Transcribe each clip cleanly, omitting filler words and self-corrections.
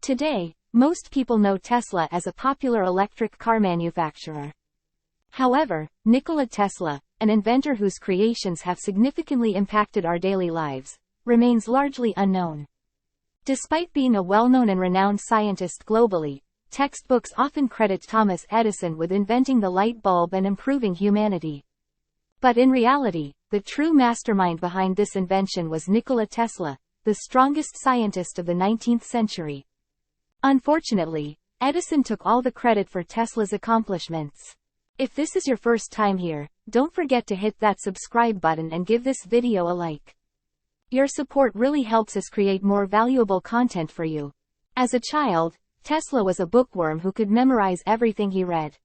Today, most people know Tesla as a popular electric car manufacturer. However, Nikola Tesla, an inventor whose creations have significantly impacted our daily lives, remains largely unknown. Despite being a well-known and renowned scientist globally, textbooks often credit Thomas Edison with inventing the light bulb and improving humanity. But in reality, the true mastermind behind this invention was Nikola Tesla, the strongest scientist of the 19th century. Unfortunately, Edison took all the credit for Tesla's accomplishments. If this is your first time here, don't forget to hit that subscribe button and give this video a like. Your support really helps us create more valuable content for you. As a child, Tesla was a bookworm who could memorize everything he read.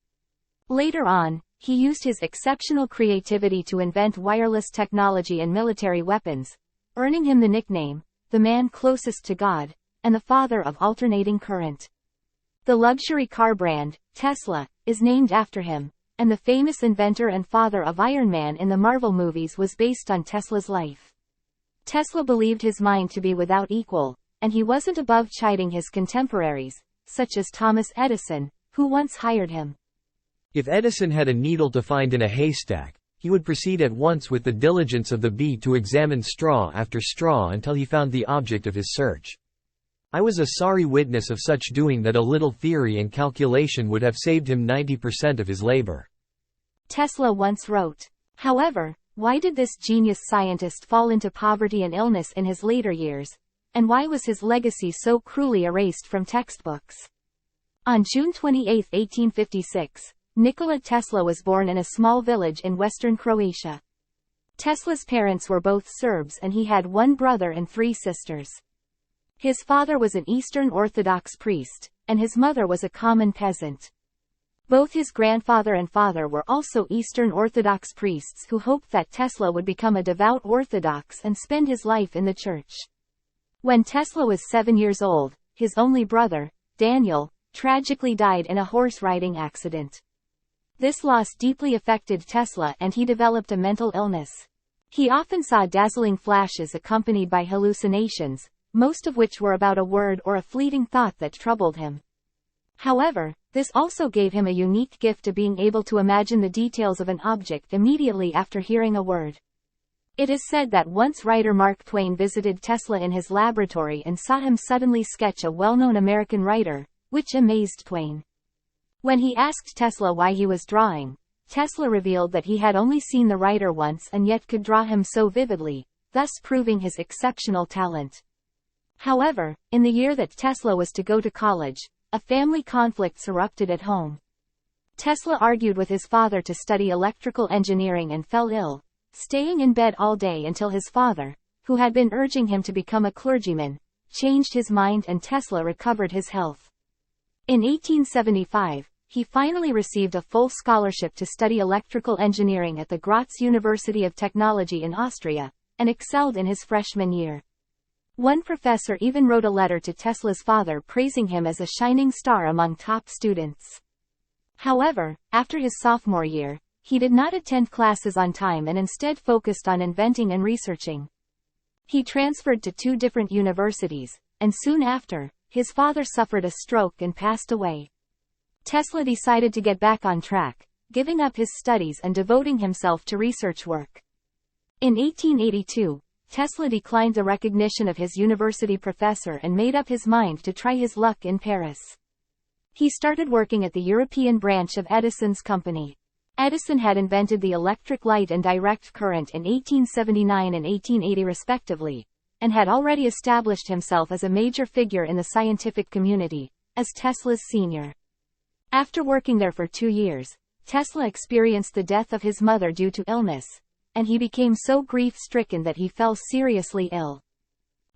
Later on, he used his exceptional creativity to invent wireless technology and military weapons, earning him the nickname, the man closest to God, and the father of alternating current. The luxury car brand, Tesla, is named after him, and the famous inventor and father of Iron Man in the Marvel movies was based on Tesla's life. Tesla believed his mind to be without equal, and he wasn't above chiding his contemporaries, such as Thomas Edison, who once hired him. If Edison had a needle to find in a haystack, he would proceed at once with the diligence of the bee to examine straw after straw until he found the object of his search. I was a sorry witness of such doing that a little theory and calculation would have saved him 90% of his labor. Tesla once wrote. However, why did this genius scientist fall into poverty and illness in his later years, and why was his legacy so cruelly erased from textbooks? On June 28, 1856, Nikola Tesla was born in a small village in western Croatia. Tesla's parents were both Serbs and he had one brother and 3 sisters. His father was an Eastern Orthodox priest, and his mother was a common peasant. Both his grandfather and father were also Eastern Orthodox priests who hoped that Tesla would become a devout Orthodox and spend his life in the church. When Tesla was 7 years old, his only brother, Daniel, tragically died in a horse-riding accident. This loss deeply affected Tesla and he developed a mental illness. He often saw dazzling flashes accompanied by hallucinations, most of which were about a word or a fleeting thought that troubled him. However, this also gave him a unique gift of being able to imagine the details of an object immediately after hearing a word. It is said that once writer Mark Twain visited Tesla in his laboratory and saw him suddenly sketch a well-known American writer, which amazed Twain. When he asked Tesla why he was drawing, Tesla revealed that he had only seen the writer once and yet could draw him so vividly, thus proving his exceptional talent. However, in the year that Tesla was to go to college, a family conflict erupted at home. Tesla argued with his father to study electrical engineering and fell ill, staying in bed all day until his father, who had been urging him to become a clergyman, changed his mind and Tesla recovered his health. In 1875, he finally received a full scholarship to study electrical engineering at the Graz University of Technology in Austria, and excelled in his freshman year. One professor even wrote a letter to Tesla's father praising him as a shining star among top students. However, after his sophomore year, he did not attend classes on time and instead focused on inventing and researching. He transferred to 2 different universities, and soon after, his father suffered a stroke and passed away. Tesla decided to get back on track, giving up his studies and devoting himself to research work. In 1882, Tesla declined the recognition of his university professor and made up his mind to try his luck in Paris. He started working at the European branch of Edison's company. Edison had invented the electric light and direct current in 1879 and 1880 respectively, and had already established himself as a major figure in the scientific community, as Tesla's senior. After working there for 2 years, Tesla experienced the death of his mother due to illness, and he became so grief-stricken that he fell seriously ill.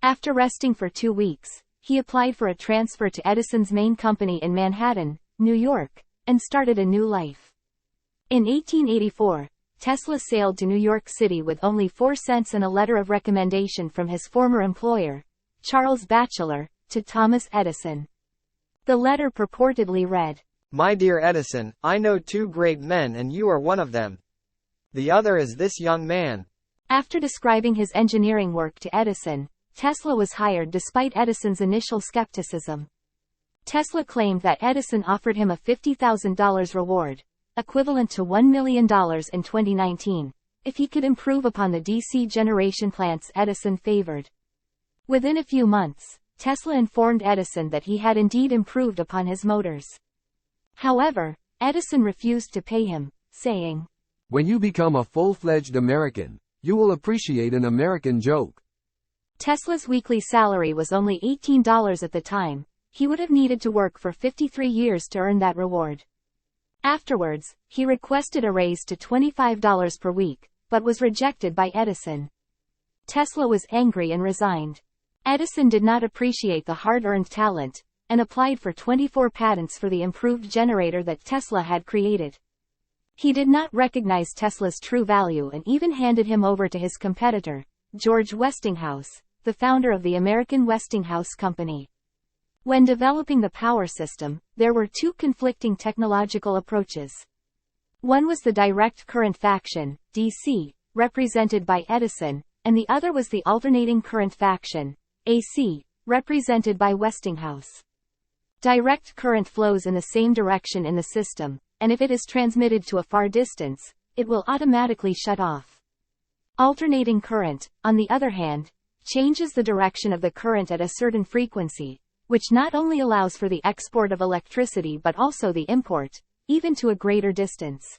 After resting for 2 weeks, he applied for a transfer to Edison's main company in Manhattan, New York, and started a new life. In 1884, Tesla sailed to New York City with only 4 cents and a letter of recommendation from his former employer, Charles Batchelor, to Thomas Edison. The letter purportedly read, "My dear Edison, I know 2 great men and you are one of them. The other is this young man." After describing his engineering work to Edison, Tesla was hired despite Edison's initial skepticism. Tesla claimed that Edison offered him a $50,000 reward, equivalent to $1 million in 2019, if he could improve upon the DC generation plants Edison favored. Within a few months, Tesla informed Edison that he had indeed improved upon his motors. However, Edison refused to pay him, saying, "When you become a full-fledged American, you will appreciate an American joke." Tesla's weekly salary was only $18 at the time. He would have needed to work for 53 years to earn that reward. Afterwards, he requested a raise to $25 per week, but was rejected by Edison. Tesla was angry and resigned. Edison did not appreciate the hard-earned talent, and applied for 24 patents for the improved generator that Tesla had created. He did not recognize Tesla's true value and even handed him over to his competitor, George Westinghouse, the founder of the American Westinghouse Company. When developing the power system, there were two conflicting technological approaches. One was the direct current faction, DC, represented by Edison, and the other was the alternating current faction, AC, represented by Westinghouse. Direct current flows in the same direction in the system, and if it is transmitted to a far distance, it will automatically shut off. Alternating current, on the other hand, changes the direction of the current at a certain frequency, which not only allows for the export of electricity but also the import, even to a greater distance.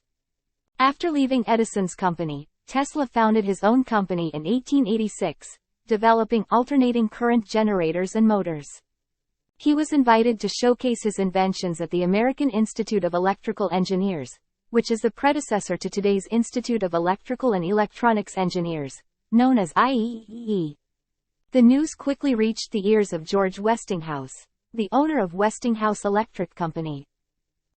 After leaving Edison's company, Tesla founded his own company in 1886, developing alternating current generators and motors. He was invited to showcase his inventions at the American Institute of Electrical Engineers, which is the predecessor to today's Institute of Electrical and Electronics Engineers, known as IEEE. The news quickly reached the ears of George Westinghouse, the owner of Westinghouse Electric Company.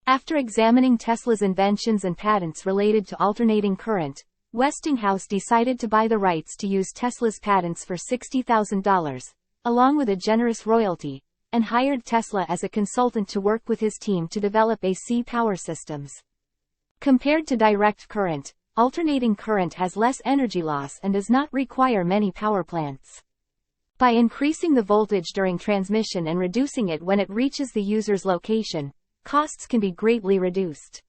After examining Tesla's inventions and patents related to alternating current, Westinghouse decided to buy the rights to use Tesla's patents for $60,000, along with a generous royalty, and hired Tesla as a consultant to work with his team to develop AC power systems. Compared to direct current, alternating current has less energy loss and does not require many power plants. By increasing the voltage during transmission and reducing it when it reaches the user's location, costs can be greatly reduced.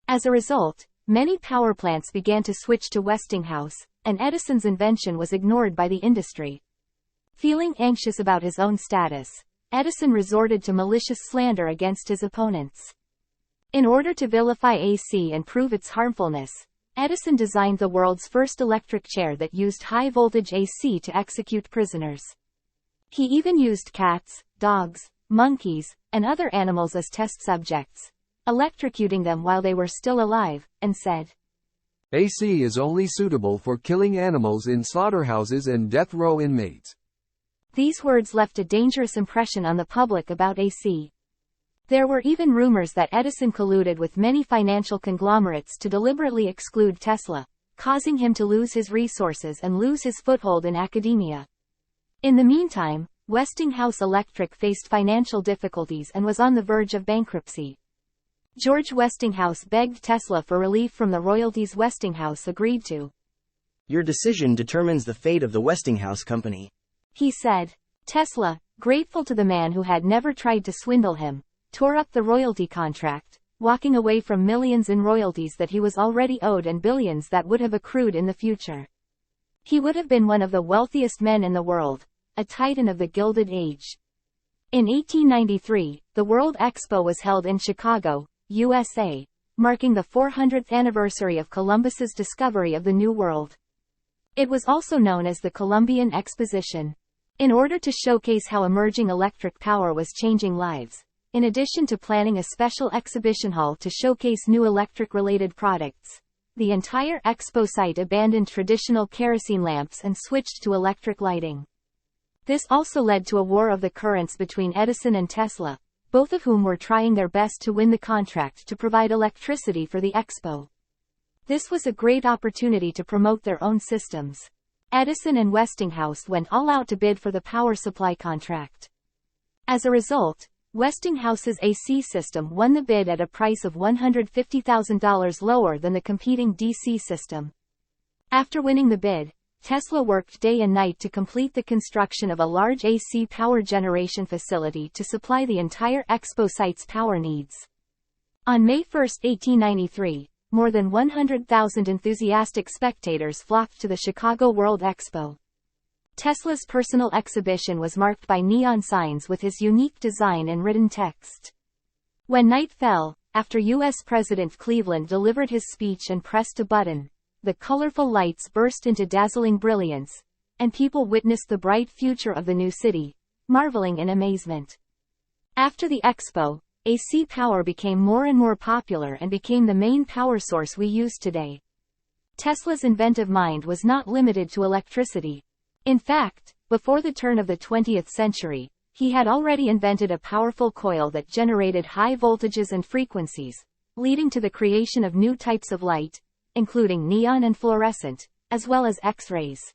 As a result, many power plants began to switch to Westinghouse, and Edison's invention was ignored by the industry. Feeling anxious about his own status, Edison resorted to malicious slander against his opponents. In order to vilify AC and prove its harmfulness, Edison designed the world's first electric chair that used high-voltage AC to execute prisoners. He even used cats, dogs, monkeys, and other animals as test subjects, electrocuting them while they were still alive, and said, "AC is only suitable for killing animals in slaughterhouses and death row inmates." These words left a dangerous impression on the public about AC. There were even rumors that Edison colluded with many financial conglomerates to deliberately exclude Tesla, causing him to lose his resources and lose his foothold in academia. In the meantime, Westinghouse Electric faced financial difficulties and was on the verge of bankruptcy. George Westinghouse begged Tesla for relief from the royalties Westinghouse agreed to. "Your decision determines the fate of the Westinghouse Company," he said. Tesla, grateful to the man who had never tried to swindle him, tore up the royalty contract, walking away from millions in royalties that he was already owed and billions that would have accrued in the future. He would have been one of the wealthiest men in the world, a titan of the Gilded Age. In 1893, the World Expo was held in Chicago, USA, marking the 400th anniversary of Columbus's discovery of the New World. It was also known as the Columbian Exposition. In order to showcase how emerging electric power was changing lives, in addition to planning a special exhibition hall to showcase new electric-related products, the entire expo site abandoned traditional kerosene lamps and switched to electric lighting. This also led to a war of the currents between Edison and Tesla, both of whom were trying their best to win the contract to provide electricity for the expo. This was a great opportunity to promote their own systems. Edison and Westinghouse went all out to bid for the power supply contract. As a result, Westinghouse's AC system won the bid at a price of $150,000 lower than the competing DC system. After winning the bid, Tesla worked day and night to complete the construction of a large AC power generation facility to supply the entire expo site's power needs. On May 1, 1893, more than 100,000 enthusiastic spectators flocked to the Chicago World Expo. Tesla's personal exhibition was marked by neon signs with his unique design and written text. When night fell, after U.S. President Cleveland delivered his speech and pressed a button, the colorful lights burst into dazzling brilliance, and people witnessed the bright future of the new city, marveling in amazement. After the expo, AC power became more and more popular and became the main power source we use today. Tesla's inventive mind was not limited to electricity. In fact, before the turn of the 20th century, he had already invented a powerful coil that generated high voltages and frequencies, leading to the creation of new types of light, including neon and fluorescent, as well as X-rays.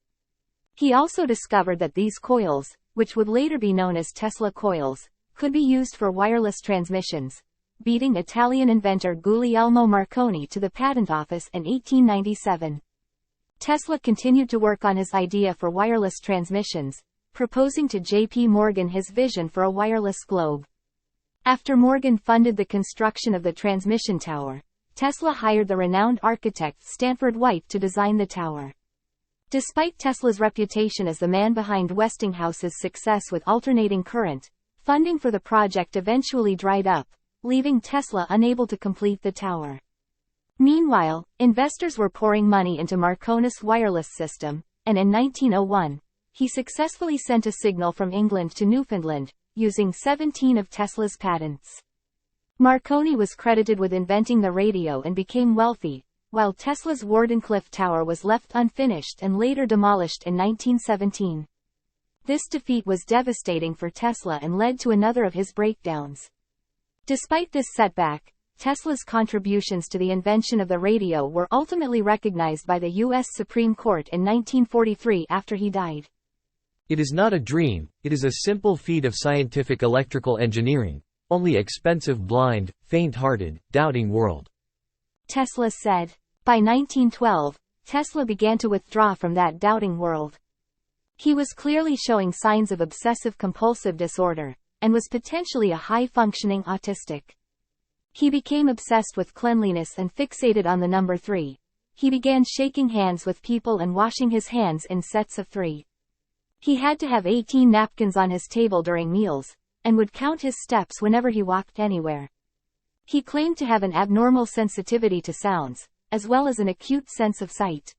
He also discovered that these coils, which would later be known as Tesla coils, could be used for wireless transmissions, beating Italian inventor Guglielmo Marconi to the patent office in 1897. Tesla continued to work on his idea for wireless transmissions, proposing to J.P. Morgan his vision for a wireless globe. After Morgan funded the construction of the transmission tower, Tesla hired the renowned architect Stanford White to design the tower. Despite Tesla's reputation as the man behind Westinghouse's success with alternating current, funding for the project eventually dried up, leaving Tesla unable to complete the tower. Meanwhile, investors were pouring money into Marconi's wireless system, and in 1901, he successfully sent a signal from England to Newfoundland, using 17 of Tesla's patents. Marconi was credited with inventing the radio and became wealthy, while Tesla's Wardenclyffe Tower was left unfinished and later demolished in 1917. This defeat was devastating for Tesla and led to another of his breakdowns. Despite this setback, Tesla's contributions to the invention of the radio were ultimately recognized by the U.S. Supreme Court in 1943 after he died. It is not a dream, it is a simple feat of scientific electrical engineering. Only expensive blind, faint-hearted, doubting world. Tesla said. By 1912, Tesla began to withdraw from that doubting world. He was clearly showing signs of obsessive-compulsive disorder, and was potentially a high-functioning autistic. He became obsessed with cleanliness and fixated on the number 3. He began shaking hands with people and washing his hands in sets of 3. He had to have 18 napkins on his table during meals, and would count his steps whenever he walked anywhere. He claimed to have an abnormal sensitivity to sounds, as well as an acute sense of sight.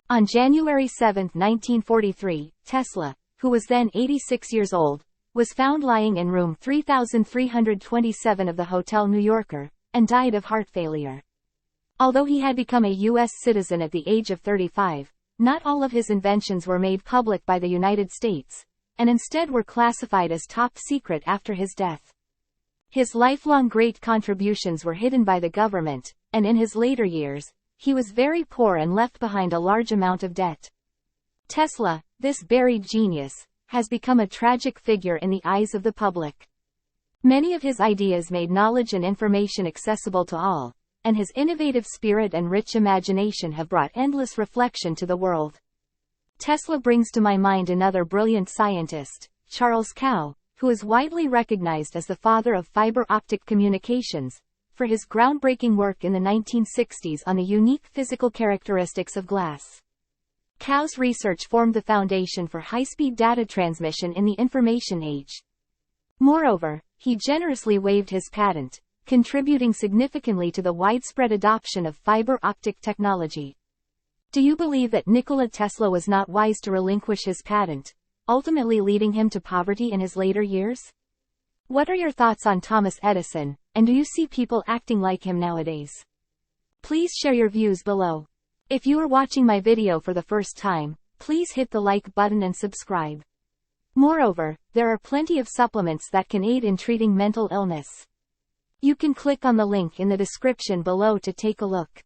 On January 7, 1943, Tesla, who was then 86 years old, was found lying in room 3327 of the Hotel New Yorker, and died of heart failure. Although he had become a U.S. citizen at the age of 35, not all of his inventions were made public by the United States, and instead were classified as top secret after his death. His lifelong great contributions were hidden by the government, and in his later years, he was very poor and left behind a large amount of debt. Tesla, this buried genius, has become a tragic figure in the eyes of the public. Many of his ideas made knowledge and information accessible to all, and his innovative spirit and rich imagination have brought endless reflection to the world. Tesla brings to my mind another brilliant scientist, Charles Cow, who is widely recognized as the father of fiber optic communications, for his groundbreaking work in the 1960s on the unique physical characteristics of glass. Cow's research formed the foundation for high-speed data transmission in the information age. Moreover, he generously waived his patent, contributing significantly to the widespread adoption of fiber optic technology. Do you believe that Nikola Tesla was not wise to relinquish his patent, ultimately leading him to poverty in his later years? What are your thoughts on Thomas Edison, and do you see people acting like him nowadays? Please share your views below. If you are watching my video for the first time, please hit the like button and subscribe. Moreover, there are plenty of supplements that can aid in treating mental illness. You can click on the link in the description below to take a look.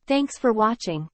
Thanks for watching.